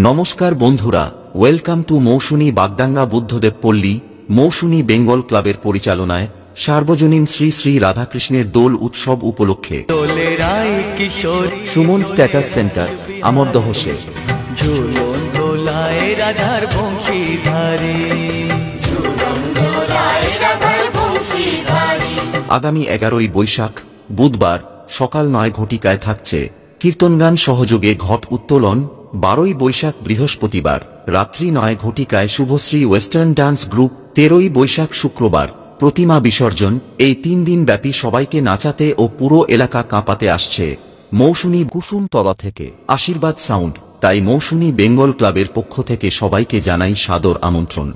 নমস্কার বন্ধুরা, welcome to Mousuni Bagdanga Buddhadeb পল্লী। মৌসুনী বেঙ্গল ক্লাবের পরিচালনায় সার্বজনীন শ্রী শ্রী রাধাকৃষ্ণের দোল উৎসব উপলক্ষে সুমন স্ট্যাটাস সেন্টার আমরদহ সে আগামী 11ই বৈশাখ বুধবার সকাল 9 ঘটিকায় থাকছে কীর্তনগান সহযোগে ঘট উত্তোলন। 12ই বৈশাখ বৃহস্পতিবার রাত্রি 9 ঘটিকায় শুভশ্রী ওয়েস্টার্ন ডান্স গ্রুপ। 13ই বৈশাখ শুক্রবার প্রতিমা বিসর্জন। এই 3 দিন ব্যাপী সবাইকে নাচাতে ও পুরো এলাকা কাঁপাতে আসছে মৌসুনী কুসুমতলা থেকে আশীর্বাদ সাউন্ড। তাই মৌসুনী বেঙ্গল ক্লাবের পক্ষ থেকে সবাইকে জানাই সাদর আমন্ত্রণ।